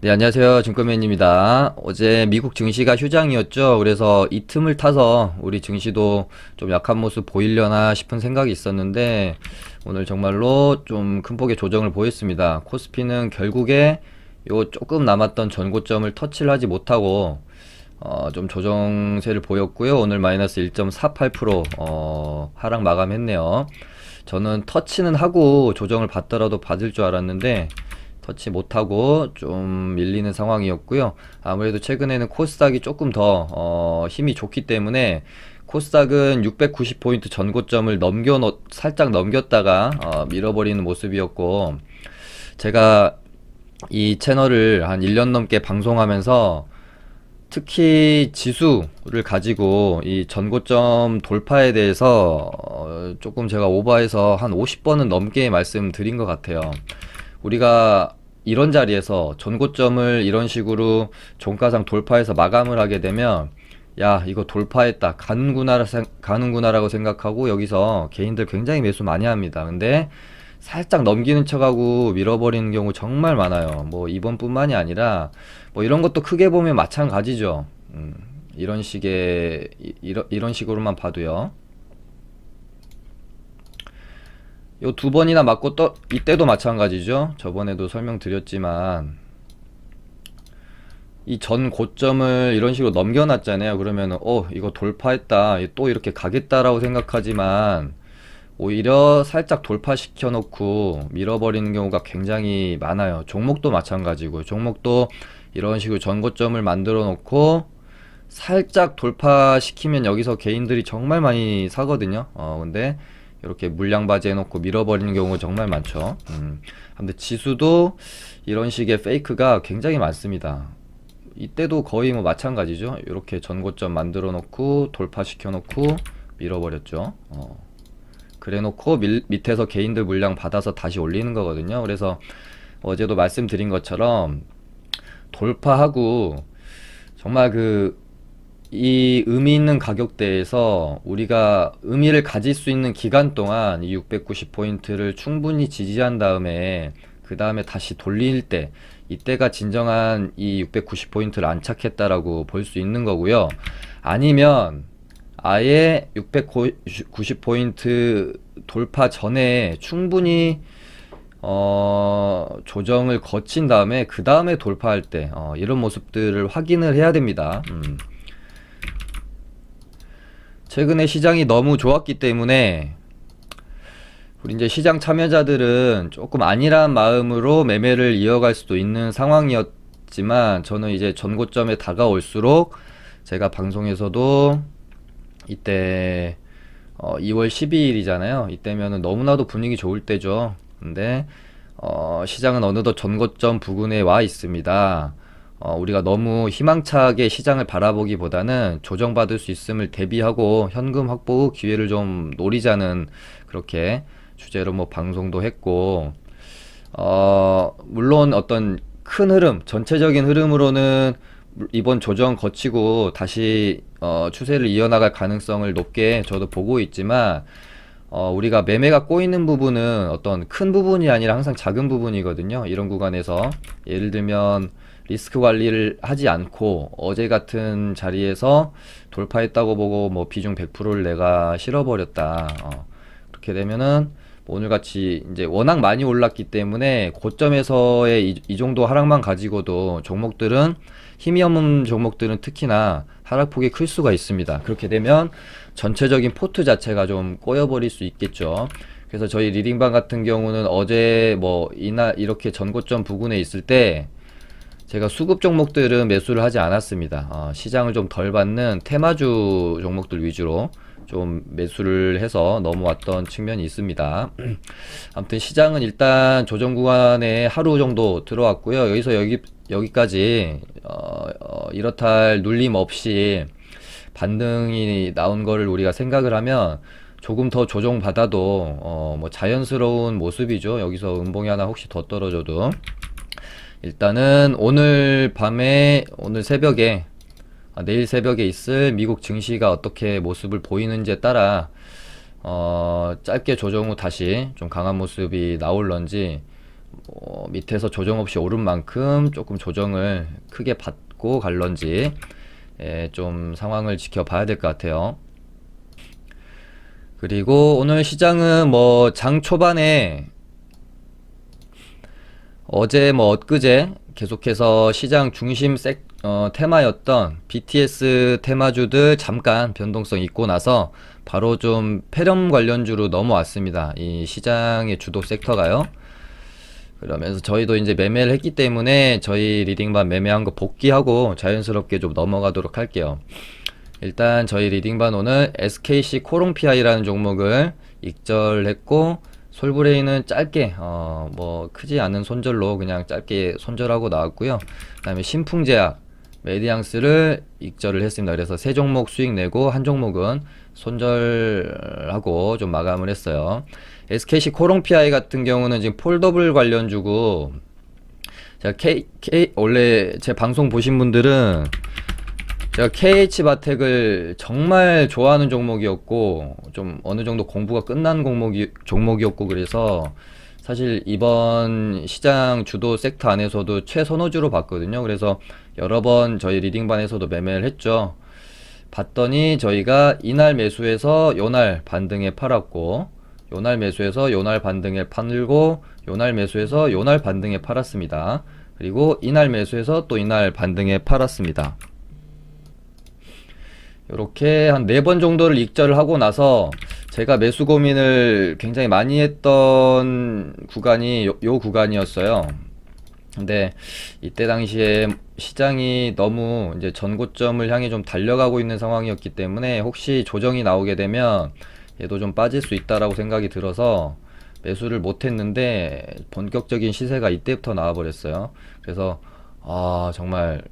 네, 안녕하세요. 증권맨입니다. 어제 미국 증시가 휴장이었죠. 그래서 이 틈을 타서 우리 증시도 좀 약한 모습 보이려나 싶은 생각이 있었는데 오늘 정말로 좀 큰 폭의 조정을 보였습니다. 코스피는 결국에 요 조금 남았던 전고점을 터치를 하지 못하고 좀 조정세를 보였고요. 오늘 마이너스 1.48% 하락 마감했네요. 저는 터치는 하고 조정을 받더라도 받을 줄 알았는데 터치 못하고 좀 밀리는 상황이었고요. 아무래도 최근에는 코스닥이 조금 더 힘이 좋기 때문에 코스닥은 690포인트 전고점을 살짝 넘겼다가 밀어버리는 모습이었고, 제가 이 채널을 한 1년 넘게 방송하면서 특히 지수를 가지고 이 전고점 돌파에 대해서 조금 제가 오버해서 한 50번은 넘게 말씀드린 것 같아요. 우리가 이런 자리에서 전고점을 이런 식으로 종가상 돌파해서 마감을 하게 되면 야, 이거 돌파했다, 가는구나라고 생각하고 여기서 개인들 굉장히 매수 많이 합니다. 근데 살짝 넘기는 척하고 밀어버리는 경우 정말 많아요. 뭐 이번뿐만이 아니라 뭐 이런 것도 크게 보면 마찬가지죠. 이런 식의 이런 식으로만 봐도요. 요 두 번이나 맞고 또 이때도 마찬가지죠. 저번에도 설명드렸지만 이 전 고점을 이런 식으로 넘겨놨잖아요. 그러면은 이거 돌파했다, 또 이렇게 가겠다라고 생각하지만 오히려 살짝 돌파시켜 놓고 밀어버리는 경우가 굉장히 많아요. 종목도 마찬가지고, 종목도 이런 식으로 전고점을 만들어 놓고 살짝 돌파시키면 여기서 개인들이 정말 많이 사거든요. 근데 이렇게 물량 바지 해놓고 밀어버리는 경우가 정말 많죠. 근데 지수도 이런 식의 페이크가 굉장히 많습니다. 이때도 거의 뭐 마찬가지죠. 이렇게 전고점 만들어 놓고 돌파시켜 놓고 밀어버렸죠. 그래 놓고 밑에서 개인들 물량 받아서 다시 올리는 거거든요. 그래서 어제도 말씀드린 것처럼 돌파하고 정말 이 의미 있는 가격대에서 우리가 의미를 가질 수 있는 기간 동안 이 690포인트를 충분히 지지한 다음에 그 다음에 다시 돌릴 때, 이때가 진정한 이 690포인트를 안착했다라고 볼 수 있는 거고요. 아니면 아예 690포인트 돌파 전에 충분히 조정을 거친 다음에 그 다음에 돌파할 때 이런 모습들을 확인을 해야 됩니다. 최근에 시장이 너무 좋았기 때문에 우리 이제 시장 참여자들은 조금 안일한 마음으로 매매를 이어갈 수도 있는 상황이었지만, 저는 이제 전고점에 다가올수록 제가 방송에서도 이때 2월 12일이잖아요. 이때면은 너무나도 분위기 좋을 때죠. 근데 시장은 어느덧 전고점 부근에 와 있습니다. 우리가 너무 희망차게 시장을 바라보기보다는 조정받을 수 있음을 대비하고 현금 확보 기회를 좀 노리자는, 그렇게 주제로 뭐 방송도 했고, 물론 어떤 큰 흐름, 전체적인 흐름으로는 이번 조정 거치고 다시 추세를 이어나갈 가능성을 높게 저도 보고 있지만, 우리가 매매가 꼬이는 부분은 어떤 큰 부분이 아니라 항상 작은 부분이거든요. 이런 구간에서 예를 들면 리스크 관리를 하지 않고 어제 같은 자리에서 돌파했다고 보고 뭐 비중 100%를 내가 실어버렸다. 그렇게 되면은 뭐 오늘같이 이제 워낙 많이 올랐기 때문에 고점에서의 이 정도 하락만 가지고도 종목들은, 힘이 없는 종목들은 특히나 하락폭이 클 수가 있습니다. 그렇게 되면 전체적인 포트 자체가 좀 꼬여버릴 수 있겠죠. 그래서 저희 리딩방 같은 경우는 어제 뭐 이날 이렇게 전고점 부근에 있을 때 제가 수급 종목들은 매수를 하지 않았습니다. 시장을 좀 덜 받는 테마주 종목들 위주로 좀 매수를 해서 넘어왔던 측면이 있습니다. 아무튼 시장은 일단 조정 구간에 하루 정도 들어왔고요. 여기서 여기까지 이렇다 할 눌림 없이 반등이 나온 거를 우리가 생각을 하면 조금 더 조정 받아도 뭐 자연스러운 모습이죠. 여기서 음봉이 하나 혹시 더 떨어져도 일단은 오늘 새벽에, 내일 새벽에 있을 미국 증시가 어떻게 모습을 보이는지에 따라 짧게 조정 후 다시 좀 강한 모습이 나올런지 밑에서 조정 없이 오른 만큼 조금 조정을 크게 받고 갈런지 좀 상황을 지켜봐야 될 것 같아요. 그리고 오늘 시장은 뭐 장 초반에 어제 뭐 엊그제 계속해서 시장 중심 테마였던 BTS 테마주들 잠깐 변동성 있고 나서 바로 좀 패럼 관련주로 넘어왔습니다. 이 시장의 주도 섹터가요. 그러면서 저희도 이제 매매를 했기 때문에 저희 리딩반 매매한 거 복귀하고 자연스럽게 좀 넘어가도록 할게요. 일단 저희 리딩반 오늘 SKC 코롱PI라는 종목을 익절했고, 솔브레인은 짧게 뭐 크지 않은 손절로 그냥 짧게 손절하고 나왔고요. 그 다음에 신풍제약 메디앙스를 익절을 했습니다. 그래서 세 종목 수익 내고 한 종목은 손절하고 좀 마감을 했어요. SKC 코롱PI 같은 경우는 지금 폴더블 관련주고, 제가 원래 제 방송 보신 분들은 제가 KH바텍을 정말 좋아하는 종목이었고, 좀 어느 정도 공부가 끝난 종목이었고, 그래서 사실 이번 시장 주도 섹터 안에서도 최선호주로 봤거든요. 그래서 여러 번 저희 리딩반에서도 매매를 했죠. 봤더니 저희가 이날 매수해서 요날 반등에 팔았고, 요날 매수해서 요날 반등에 팔고, 요날 매수해서 요날 반등에 팔았습니다. 그리고 이날 매수해서 또 이날 반등에 팔았습니다. 이렇게 한 4번 정도를 익절을 하고 나서 제가 매수 고민을 굉장히 많이 했던 구간이 요 구간이었어요. 근데 이때 당시에 시장이 너무 이제 전고점을 향해 좀 달려가고 있는 상황이었기 때문에 혹시 조정이 나오게 되면 얘도 좀 빠질 수 있다라고 생각이 들어서 매수를 못 했는데 본격적인 시세가 이때부터 나와 버렸어요. 그래서 정말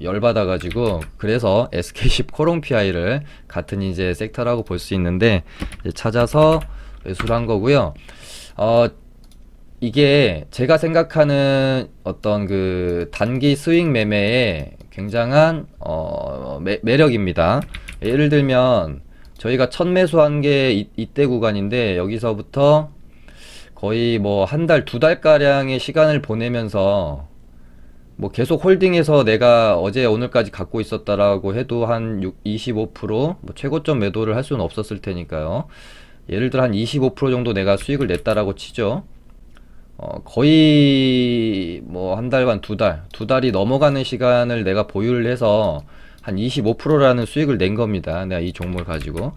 열받아 가지고, 그래서 SKC 코롱PI를 같은 이제 섹터라고 볼 수 있는데 이제 찾아서 매수를 한 거고요. 이게 제가 생각하는 어떤 그 단기 스윙 매매의 굉장한 매력입니다. 예를 들면 저희가 첫 매수한 게 이때 구간인데, 여기서부터 거의 뭐 한 달, 2달가량의 시간을 보내면서 뭐 계속 홀딩해서 내가 어제 오늘까지 갖고 있었다라고 해도 한 25%, 뭐 최고점 매도를 할 수는 없었을 테니까요. 예를 들어 한 25% 정도 내가 수익을 냈다라고 치죠. 거의 뭐 한 달 반, 2달이 넘어가는 시간을 내가 보유를 해서 한 25%라는 수익을 낸 겁니다. 내가 이 종목을 가지고.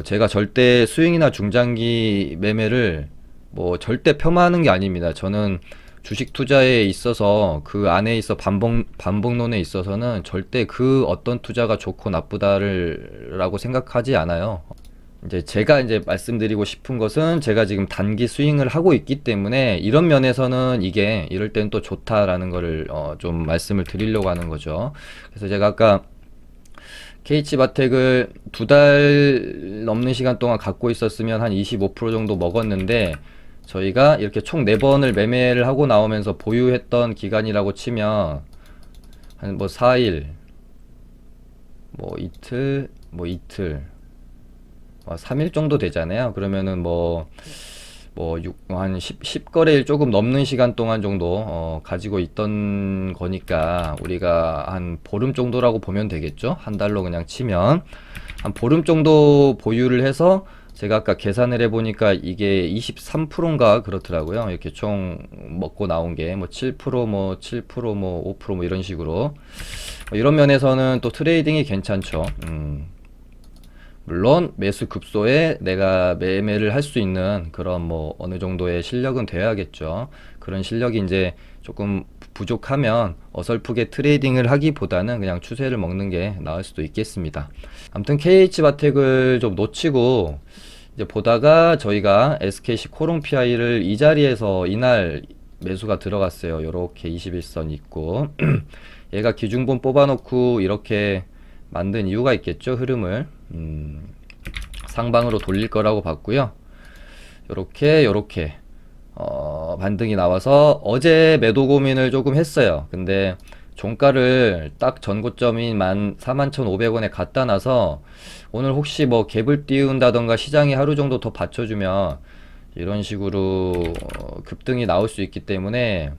제가 절대 스윙이나 중장기 매매를 뭐 절대 폄하하는 게 아닙니다. 저는 주식 투자에 있어서 그 안에 있어 반복론에 있어서는 절대 그 어떤 투자가 좋고 나쁘다라고 생각하지 않아요. 이제 제가 이제 말씀드리고 싶은 것은 제가 지금 단기 스윙을 하고 있기 때문에 이런 면에서는 이게 이럴 땐 또 좋다라는 거를 좀 말씀을 드리려고 하는 거죠. 그래서 제가 아까 KH바텍을 2달 넘는 시간 동안 갖고 있었으면 한 25% 정도 먹었는데, 저희가 이렇게 총 4번을 매매를 하고 나오면서 보유했던 기간이라고 치면 한 뭐 4일, 뭐 이틀, 3일 정도 되잖아요. 그러면은 한 10거래일 조금 넘는 시간 동안 정도 가지고 있던 거니까 우리가 한 보름 정도라고 보면 되겠죠. 한 달로 그냥 치면 한 보름 정도 보유를 해서, 제가 아까 계산을 해보니까 이게 23%인가 그렇더라고요. 이렇게 총 먹고 나온 게 뭐 7%, 뭐 7%, 뭐 5%, 뭐 이런 식으로. 이런 면에서는 또 트레이딩이 괜찮죠. 물론 매수 급소에 내가 매매를 할 수 있는 그런 뭐 어느 정도의 실력은 돼야겠죠. 그런 실력이 이제 조금 부족하면 어설프게 트레이딩을 하기보다는 그냥 추세를 먹는 게 나을 수도 있겠습니다. 아무튼 KH바텍을 좀 놓치고 이제 보다가 저희가 SKC 코롱PI를 이 자리에서 이날 매수가 들어갔어요. 요렇게 21선 있고 얘가 기준본 뽑아놓고 이렇게 만든 이유가 있겠죠. 흐름을 상방으로 돌릴 거라고 봤고요. 요렇게 반등이 나와서 어제 매도 고민을 조금 했어요. 근데 종가를 딱 전고점인 41,500원에 갖다 놔서 오늘 혹시 뭐 갭을 띄운다던가 시장이 하루 정도 더 받쳐주면 이런 식으로 급등이 나올 수 있기 때문에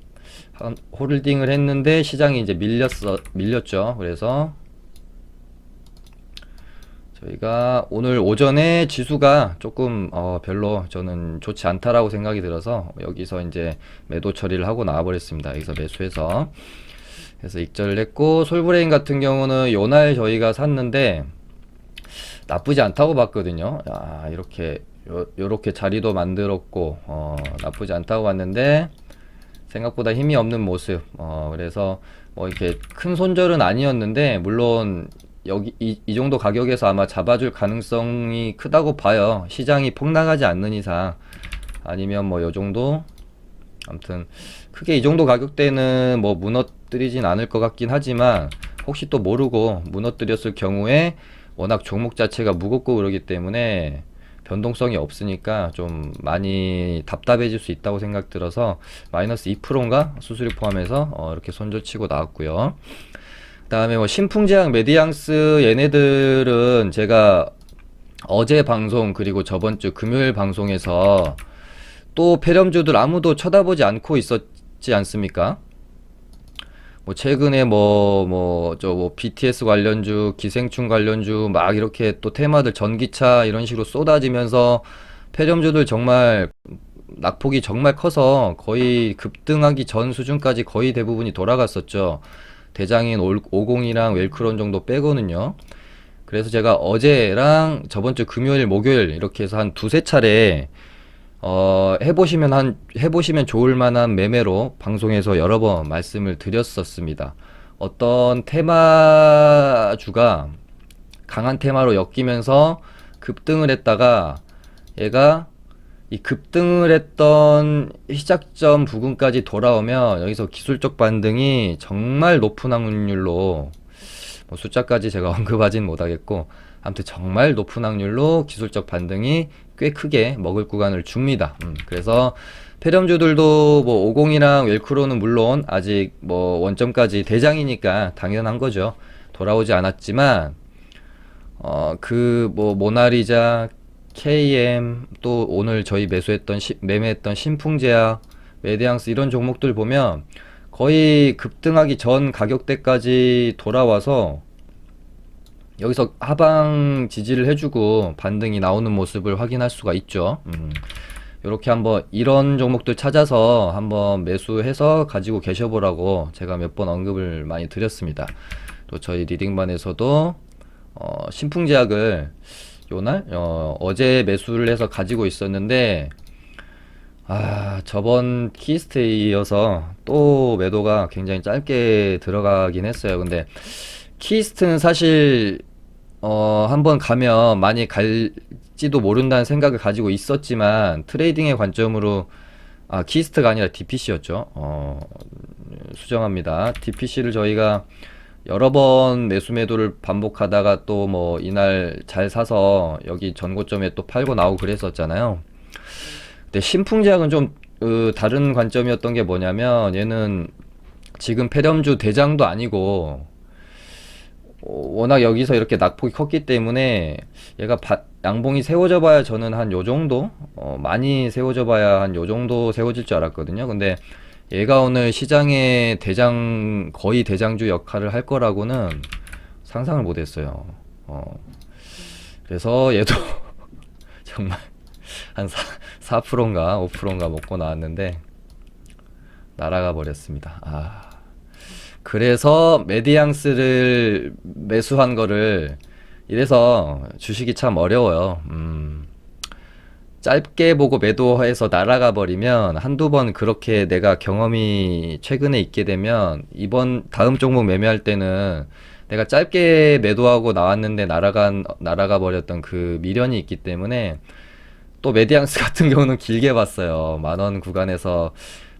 홀딩을 했는데 시장이 이제 밀렸죠. 그래서 저희가 오늘 오전에 지수가 조금 별로 저는 좋지 않다라고 생각이 들어서 여기서 이제 매도 처리를 하고 나와버렸습니다. 여기서 매수해서. 그래서 익절을 했고, 솔브레인 같은 경우는 요날 저희가 샀는데 나쁘지 않다고 봤거든요. 요렇게 자리도 만들었고 나쁘지 않다고 봤는데 생각보다 힘이 없는 모습. 그래서 뭐 이렇게 큰 손절은 아니었는데, 물론 여기 이 정도 가격에서 아마 잡아줄 가능성이 크다고 봐요. 시장이 폭락하지 않는 이상. 아니면 뭐 요 정도, 아무튼 크게 이 정도 가격대는 뭐 무너뜨리진 않을 것 같긴 하지만, 혹시 또 모르고 무너뜨렸을 경우에 워낙 종목 자체가 무겁고 그러기 때문에 변동성이 없으니까 좀 많이 답답해질 수 있다고 생각 들어서 마이너스 2%인가 수수료 포함해서 이렇게 손절치고 나왔고요. 그다음에 뭐 신풍제약, 메디앙스 얘네들은 제가 어제 방송 그리고 저번 주 금요일 방송에서 또 폐렴주들 아무도 쳐다보지 않고 있었지 않습니까? 뭐 최근에 BTS 관련주, 기생충 관련주 막 이렇게 또 테마들 전기차 이런 식으로 쏟아지면서 폐렴주들 정말 낙폭이 정말 커서 거의 급등하기 전 수준까지 거의 대부분이 돌아갔었죠. 대장인 50이랑 웰크론 정도 빼고는요. 그래서 제가 어제랑 저번 주 금요일, 목요일 이렇게 해서 한 두세 차례 해보시면 좋을 만한 매매로 방송에서 여러 번 말씀을 드렸었습니다. 어떤 테마주가 강한 테마로 엮이면서 급등을 했다가 얘가 이 급등을 했던 시작점 부근까지 돌아오면 여기서 기술적 반등이 정말 높은 확률로, 뭐 숫자까지 제가 언급하진 못하겠고, 아무튼 정말 높은 확률로 기술적 반등이 꽤 크게 먹을 구간을 줍니다. 그래서 폐렴주들도 뭐 50이랑 웰크로는 물론 아직 뭐 원점까지 대장이니까 당연한 거죠. 돌아오지 않았지만 그 뭐 모나리자, KM, 또 오늘 저희 매매했던 신풍제약, 메디앙스 이런 종목들 보면 거의 급등하기 전 가격대까지 돌아와서 여기서 하방 지지를 해주고 반등이 나오는 모습을 확인할 수가 있죠. 이렇게 한번 이런 종목들 찾아서 한번 매수해서 가지고 계셔보라고 제가 몇 번 언급을 많이 드렸습니다. 또 저희 리딩반에서도 신풍제약을 요날 어제 매수를 해서 가지고 있었는데, 저번 키스트에 이어서 또 매도가 굉장히 짧게 들어가긴 했어요. 근데 키스트는 사실 한번 가면 많이 갈지도 모른다는 생각을 가지고 있었지만, 트레이딩의 관점으로 키스트가 아니라 DPC였죠. 수정합니다. DPC를 저희가 여러 번 매도를 반복하다가 또 뭐 이날 잘 사서 여기 전고점에 또 팔고 나오고 그랬었잖아요. 근데 신풍제약은 좀 다른 관점이었던 게 뭐냐면, 얘는 지금 폐렴주 대장도 아니고 워낙 여기서 이렇게 낙폭이 컸기 때문에 얘가 양봉이 세워져 봐야 저는 한 요정도, 많이 세워져 봐야 한 요정도 세워질 줄 알았거든요. 근데 얘가 오늘 시장의 거의 대장주 역할을 할 거라고는 상상을 못 했어요. 그래서 얘도 정말 한 4%인가 5%인가 먹고 나왔는데 날아가 버렸습니다. 그래서 메디앙스를 매수한 거를, 이래서 주식이 참 어려워요. 짧게 보고 매도해서 날아가 버리면 한두 번 그렇게 내가 경험이 최근에 있게 되면 다음 종목 매매할 때는 내가 짧게 매도하고 나왔는데 날아가 버렸던 그 미련이 있기 때문에, 또 메디앙스 같은 경우는 길게 봤어요. 10,000원 구간에서,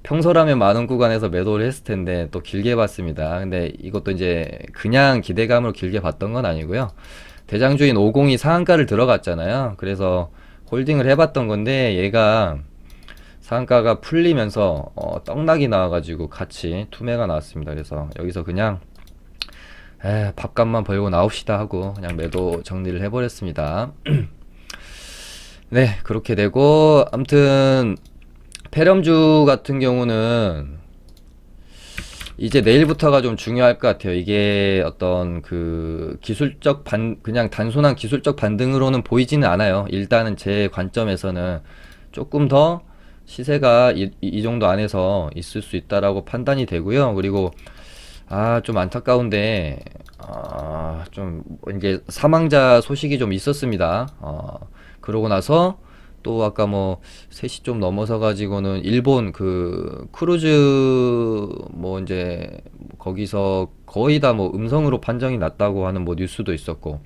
평소라면 10,000원 구간에서 매도를 했을 텐데 또 길게 봤습니다. 근데 이것도 이제 그냥 기대감으로 길게 봤던 건 아니고요. 대장주인 50이 상한가를 들어갔잖아요. 그래서 홀딩을 해봤던 건데, 얘가 상한가가 풀리면서 떡락이 나와가지고 같이 투매가 나왔습니다. 그래서 여기서 그냥 밥값만 벌고 나옵시다 하고 그냥 매도 정리를 해버렸습니다. 네, 그렇게 되고 아무튼 페럼주 같은 경우는 이제 내일부터가 좀 중요할 것 같아요. 이게 어떤 그 기술적 그냥 단순한 기술적 반등으로는 보이지는 않아요. 일단은 제 관점에서는 조금 더 시세가 이 정도 안에서 있을 수 있다라고 판단이 되고요. 그리고 좀 안타까운데 좀 이제 사망자 소식이 좀 있었습니다. 그러고 나서 또 아까 뭐 3시 좀 넘어서 가지고는 일본 그 크루즈 뭐 이제 거기서 거의 다 뭐 음성으로 판정이 났다고 하는 뭐 뉴스도 있었고,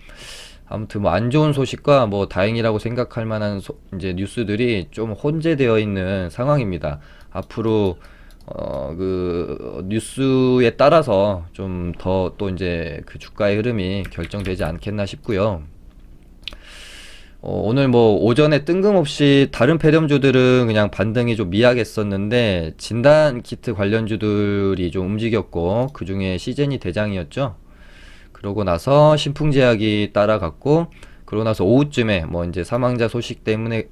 아무튼 뭐 안 좋은 소식과 뭐 다행이라고 생각할 만한 이제 뉴스들이 좀 혼재되어 있는 상황입니다. 앞으로 그 뉴스에 따라서 좀 더 또 이제 그 주가의 흐름이 결정되지 않겠나 싶고요. 오늘 뭐 오전에 뜬금없이 다른 폐렴주들은 그냥 반등이 좀 미약했었는데 진단 키트 관련주들이 좀 움직였고, 그 중에 시젠이 대장이었죠. 그러고 나서 신풍제약이 따라갔고, 그러고 나서 오후쯤에 뭐 이제 사망자 소식 때문에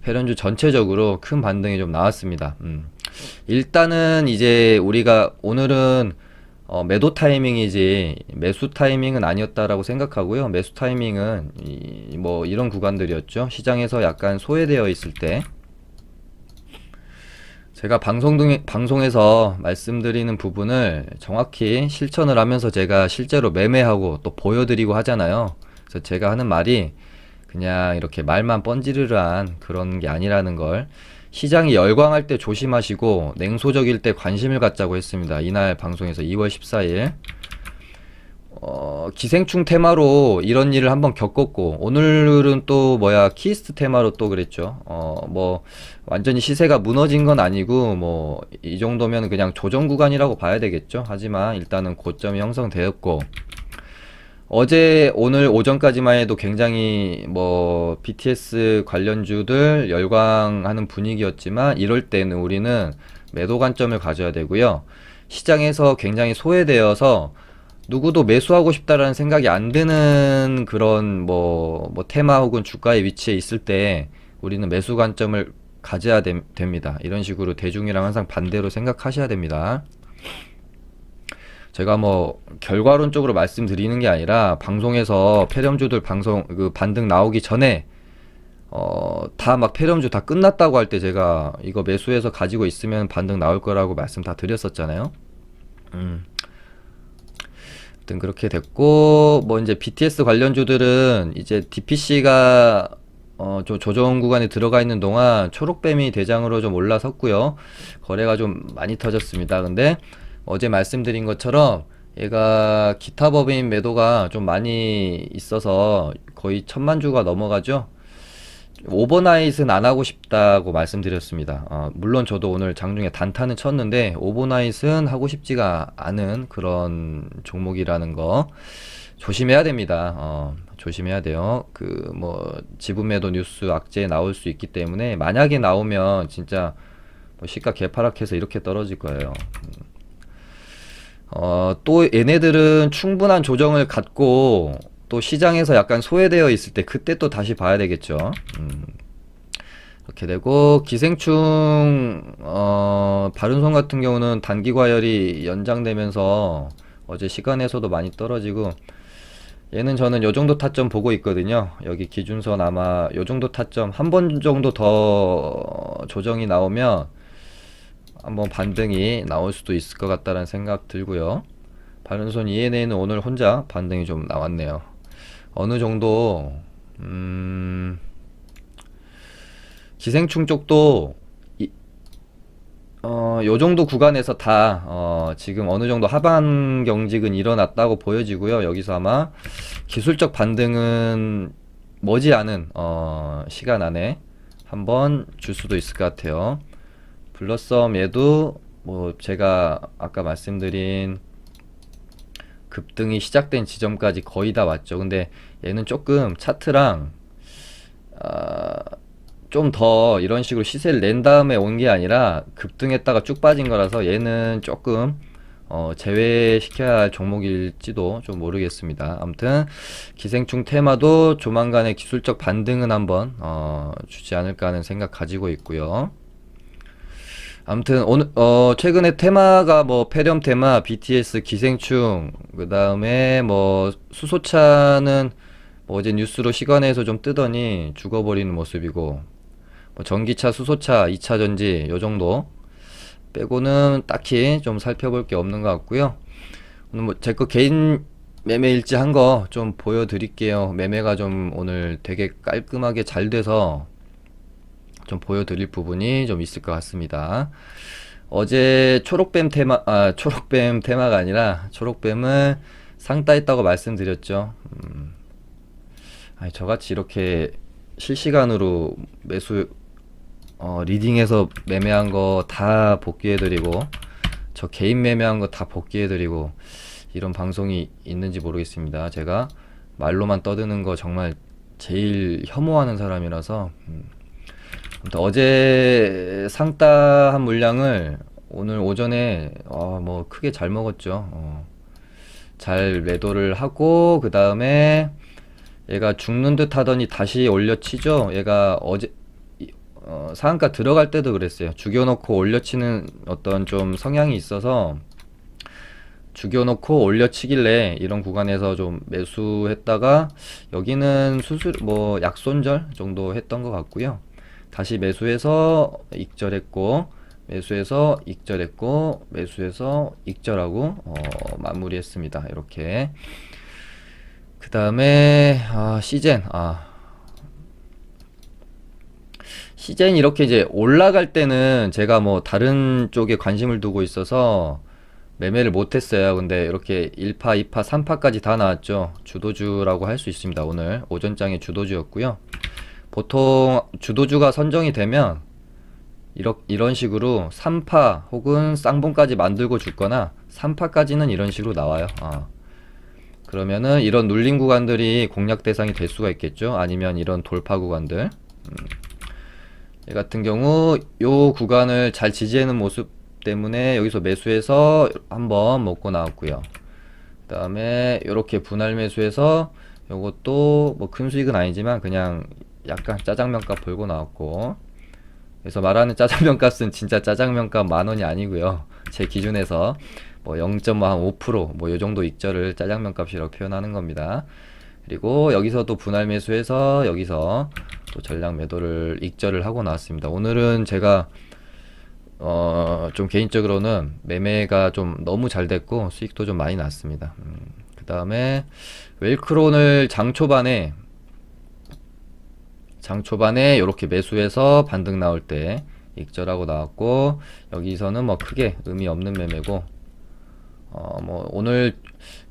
폐렴주 전체적으로 큰 반등이 좀 나왔습니다. 일단은 이제 우리가 오늘은 매도 타이밍이지 매수 타이밍은 아니었다라고 생각하고요. 매수 타이밍은 뭐 이런 구간들이었죠. 시장에서 약간 소외되어 있을 때 제가 방송에서 말씀드리는 부분을 정확히 실천을 하면서 제가 실제로 매매하고 또 보여드리고 하잖아요. 그래서 제가 하는 말이 그냥 이렇게 말만 뻔지르르한 그런 게 아니라는 걸, 시장이 열광할 때 조심하시고 냉소적일 때 관심을 갖자고 했습니다. 이날 방송에서 2월 14일 기생충 테마로 이런 일을 한번 겪었고, 오늘은 또 뭐야 키스트 테마로 또 그랬죠. 뭐 완전히 시세가 무너진 건 아니고 뭐 이 정도면 그냥 조정 구간이라고 봐야 되겠죠. 하지만 일단은 고점이 형성되었고, 어제 오늘 오전까지만 해도 굉장히 뭐 BTS 관련주들 열광하는 분위기였지만, 이럴 때는 우리는 매도 관점을 가져야 되고요. 시장에서 굉장히 소외되어서 누구도 매수하고 싶다라는 생각이 안 드는 그런 뭐 테마 혹은 주가의 위치에 있을 때 우리는 매수 관점을 가져야 됩니다. 이런 식으로 대중이랑 항상 반대로 생각하셔야 됩니다. 제가 뭐 결과론적으로 말씀드리는 게 아니라 방송에서 폐렴주들 방송 그 반등 나오기 전에 다 막 폐렴주 다 끝났다고 할 때 제가 이거 매수해서 가지고 있으면 반등 나올 거라고 말씀 다 드렸었잖아요. 아무튼 그렇게 됐고, 뭐 이제 BTS 관련주들은 이제 DPC가 조정 구간에 들어가 있는 동안 초록뱀이 대장으로 좀 올라섰고요. 거래가 좀 많이 터졌습니다. 근데 어제 말씀드린 것처럼 얘가 기타 법인 매도가 좀 많이 있어서 거의 1000만 주가 넘어가죠. 오버나잇은 안 하고 싶다고 말씀드렸습니다. 물론 저도 오늘 장중에 단타는 쳤는데 오버나잇은 하고 싶지가 않은 그런 종목이라는 거 조심해야 됩니다. 조심해야 돼요. 그 뭐 지분 매도 뉴스 악재에 나올 수 있기 때문에, 만약에 나오면 진짜 뭐 시가 개파락해서 이렇게 떨어질 거예요. 또 얘네들은 충분한 조정을 갖고 또 시장에서 약간 소외되어 있을 때 그때 또 다시 봐야 되겠죠. 이렇게 되고, 기생충 바른손 같은 경우는 단기 과열이 연장되면서 어제 시간에서도 많이 떨어지고, 얘는 저는 요 정도 타점 보고 있거든요. 여기 기준선 아마 요 정도 타점 한 번 정도 더 조정이 나오면 한번 반등이 나올 수도 있을 것 같다는 생각 들고요. 바른손 ENA는 오늘 혼자 반등이 좀 나왔네요. 어느 정도 기생충 쪽도 요 정도 구간에서 다 지금 어느 정도 하반 경직은 일어났다고 보여지고요. 여기서 아마 기술적 반등은 머지않은 시간 안에 한번 줄 수도 있을 것 같아요. 블러썸 얘도 뭐 제가 아까 말씀드린 급등이 시작된 지점까지 거의 다 왔죠. 근데 얘는 조금 차트랑 좀 더 이런 식으로 시세를 낸 다음에 온 게 아니라 급등했다가 쭉 빠진 거라서 얘는 조금 제외시켜야 할 종목일지도 좀 모르겠습니다. 아무튼 기생충 테마도 조만간에 기술적 반등은 한번 주지 않을까 하는 생각 가지고 있고요. 아무튼 오늘 최근에 테마가 뭐 폐렴 테마, BTS, 기생충, 그다음에 뭐 수소차는 뭐 어제 뉴스로 시간에서 좀 뜨더니 죽어버리는 모습이고, 뭐 전기차, 수소차, 2차 전지 요 정도 빼고는 딱히 좀 살펴볼 게 없는 것 같고요. 오늘 뭐 제 거 개인 매매 일지 한 거 좀 보여드릴게요. 매매가 좀 오늘 되게 깔끔하게 잘 돼서 좀 보여드릴 부분이 좀 있을 것 같습니다. 어제 초록뱀 테마가 아니라 초록뱀은 상 따했다고 말씀드렸죠. 아니, 저같이 이렇게 실시간으로 매수 리딩해서 매매한 거 다 복귀해드리고, 저 개인 매매한 거 다 복귀해드리고, 이런 방송이 있는지 모르겠습니다. 제가 말로만 떠드는 거 정말 제일 혐오하는 사람이라서. 아무튼 어제 상따한 물량을 오늘 오전에 뭐 크게 잘 먹었죠. 잘 매도를 하고, 그 다음에 얘가 죽는 듯 하더니 다시 올려치죠. 얘가 어제 상한가 들어갈 때도 그랬어요. 죽여놓고 올려치는 어떤 좀 성향이 있어서 죽여놓고 올려치길래 이런 구간에서 좀 매수했다가, 여기는 수술 뭐 약손절 정도 했던 것 같고요. 다시 매수해서 익절했고, 매수해서 익절했고, 매수해서 익절하고 마무리했습니다. 이렇게. 그 다음에 시젠 이렇게 이제 올라갈 때는 제가 뭐 다른 쪽에 관심을 두고 있어서 매매를 못했어요. 근데 이렇게 1파, 2파, 3파까지 다 나왔죠. 주도주라고 할 수 있습니다. 오늘 오전장에 주도주였고요. 보통 주도주가 선정이 되면 이런 식으로 3파 혹은 쌍봉까지 만들고 죽거나 3파까지는 이런 식으로 나와요. 그러면은 이런 눌림 구간들이 공략 대상이 될 수가 있겠죠. 아니면 이런 돌파 구간들. 얘 같은 경우 요 구간을 잘 지지하는 모습 때문에 여기서 매수해서 한번 먹고 나왔고요. 그 다음에 이렇게 분할 매수해서 요것도 뭐 큰 수익은 아니지만 그냥 약간 짜장면 값 벌고 나왔고, 그래서 말하는 짜장면 값은 진짜 짜장면 값 10,000원이 아니고요. 제 기준에서 뭐 0.5%뭐 요 정도 익절을 짜장면 값이라고 표현하는 겁니다. 그리고 여기서도 분할 매수해서 여기서 또 전량 매도를 익절을 하고 나왔습니다. 오늘은 제가 좀 개인적으로는 매매가 좀 너무 잘 됐고 수익도 좀 많이 났습니다. 그 다음에 웰크론을 장 초반에 이렇게 매수해서 반등 나올 때 익절하고 나왔고, 여기서는 뭐 크게 의미 없는 매매고, 뭐 오늘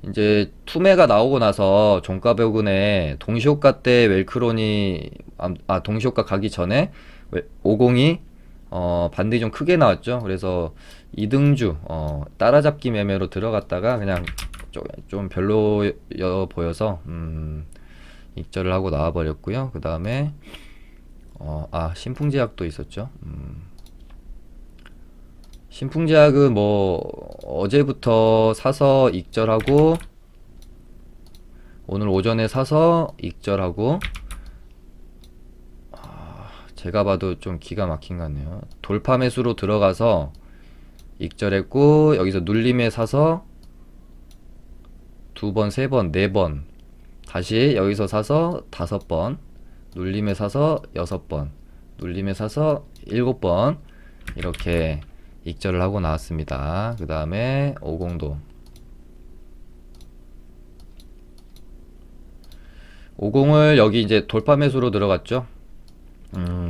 이제 투매가 나오고 나서 종가 벽은에 동시호가 때 웰크론이 동시호가 가기 전에 50이 반등이 좀 크게 나왔죠. 그래서 이등주 따라잡기 매매로 들어갔다가 그냥 좀 별로여 보여서 익절을 하고 나와 버렸고요. 그 다음에 신풍제약도 있었죠. 신풍제약은 뭐 어제부터 사서 익절하고, 오늘 오전에 사서 익절하고, 제가 봐도 좀 기가 막힌 것 같네요. 돌파 매수로 들어가서 익절했고, 여기서 눌림에 사서 2번, 3번, 4번, 다시 여기서 사서 5번, 눌림에 사서 6번, 눌림에 사서 7번, 이렇게 익절을 하고 나왔습니다. 그 다음에 50도 50을 여기 이제 돌파 매수로 들어갔죠.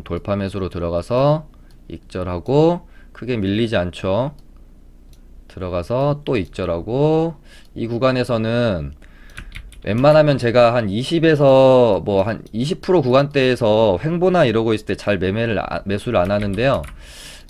돌파 매수로 들어가서 익절하고 크게 밀리지 않죠. 들어가서 또 익절하고, 이 구간에서는 웬만하면 제가 한 20에서 뭐 한 20% 구간대에서 횡보나 이러고 있을 때 잘 매수를 안 하는데요.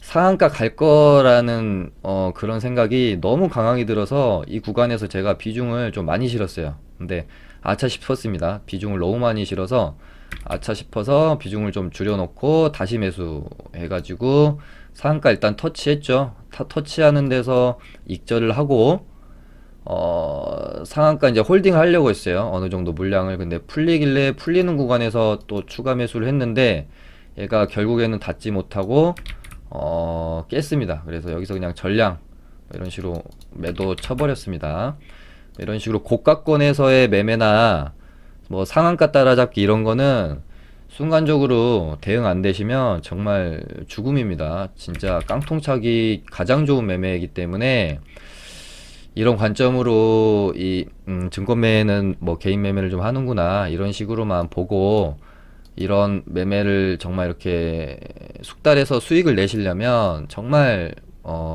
상한가 갈 거라는 그런 생각이 너무 강하게 들어서 이 구간에서 제가 비중을 좀 많이 실었어요. 근데 아차 싶었습니다. 비중을 너무 많이 실어서 아차 싶어서 비중을 좀 줄여놓고 다시 매수 해가지고 상한가 일단 터치했죠. 터치하는 데서 익절을 하고 상한가 이제 홀딩 하려고 했어요. 어느 정도 물량을. 근데 풀리길래 풀리는 구간에서 또 추가 매수를 했는데 얘가 결국에는 닿지 못하고 깼습니다. 그래서 여기서 그냥 전량 이런 식으로 매도 쳐버렸습니다. 이런 식으로 고가권에서의 매매나 뭐 상한가 따라잡기 이런 거는 순간적으로 대응 안 되시면 정말 죽음입니다. 진짜 깡통차기 가장 좋은 매매이기 때문에 이런 관점으로 증권 매매는 뭐 개인 매매를 좀 하는구나 이런 식으로만 보고 이런 매매를 정말 이렇게 숙달해서 수익을 내시려면 정말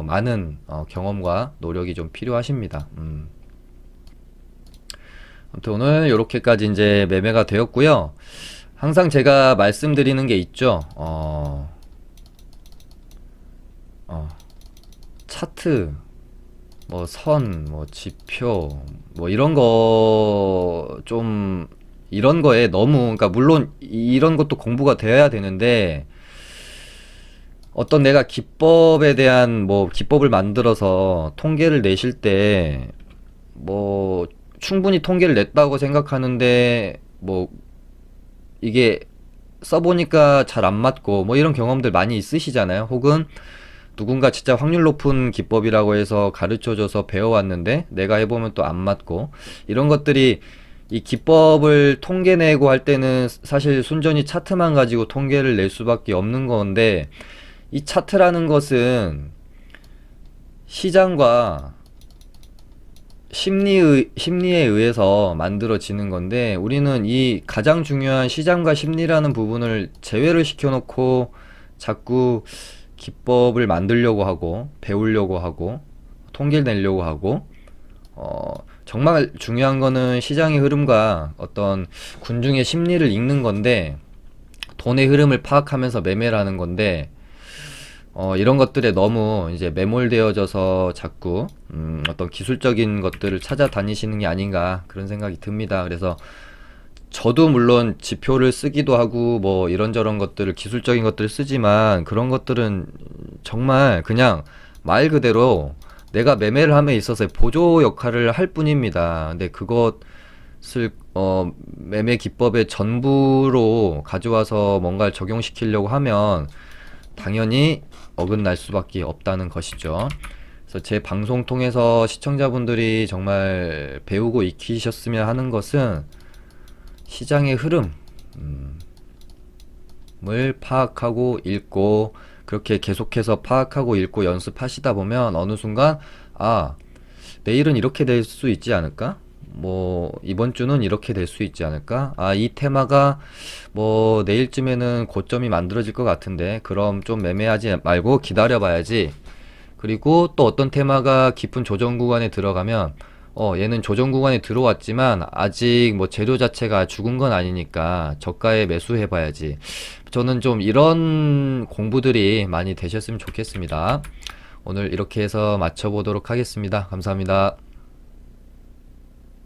많은 경험과 노력이 좀 필요하십니다. 아무튼 오늘 이렇게까지 이제 매매가 되었고요. 항상 제가 말씀드리는 게 있죠. 차트, 뭐 선, 뭐 지표, 뭐 이런 거 좀 이런 거에 너무 그러니까 물론 이런 것도 공부가 되어야 되는데 어떤 내가 기법에 대한 뭐 기법을 만들어서 통계를 내실 때 뭐 충분히 통계를 냈다고 생각하는데 뭐 이게 써보니까 잘 안 맞고 뭐 이런 경험들 많이 있으시잖아요. 혹은 누군가 진짜 확률 높은 기법이라고 해서 가르쳐줘서 배워왔는데 내가 해보면 또 안 맞고 이런 것들이 이 기법을 통계 내고 할 때는 사실 순전히 차트만 가지고 통계를 낼 수밖에 없는 건데 이 차트라는 것은 시장과 심리에 의해서 만들어지는 건데 우리는 이 가장 중요한 시장과 심리라는 부분을 제외를 시켜놓고 자꾸 기법을 만들려고 하고 배우려고 하고 통계를 내려고 하고 정말 중요한 거는 시장의 흐름과 어떤 군중의 심리를 읽는 건데 돈의 흐름을 파악하면서 매매를 하는 건데 이런 것들에 너무 이제 매몰되어져서 자꾸 어떤 기술적인 것들을 찾아다니시는 게 아닌가 그런 생각이 듭니다. 그래서 저도 물론 지표를 쓰기도 하고 뭐 이런저런 것들을 기술적인 것들을 쓰지만 그런 것들은 정말 그냥 말 그대로 내가 매매를 함에 있어서 보조 역할을 할 뿐입니다. 근데 그것을 매매 기법의 전부로 가져와서 뭔가를 적용시키려고 하면 당연히 어긋날 수밖에 없다는 것이죠. 그래서 제 방송 통해서 시청자분들이 정말 배우고 익히셨으면 하는 것은 시장의 흐름을 파악하고 읽고 그렇게 계속해서 파악하고 읽고 연습하시다 보면 어느 순간 내일은 이렇게 될 수 있지 않을까? 뭐 이번 주는 이렇게 될 수 있지 않을까? 이 테마가 뭐 내일쯤에는 고점이 만들어질 것 같은데 그럼 좀 매매하지 말고 기다려 봐야지. 그리고 또 어떤 테마가 깊은 조정 구간에 들어가면 얘는 조정 구간에 들어왔지만 아직 뭐 재료 자체가 죽은 건 아니니까 저가에 매수해 봐야지. 저는 좀 이런 공부들이 많이 되셨으면 좋겠습니다. 오늘 이렇게 해서 마쳐보도록 하겠습니다. 감사합니다.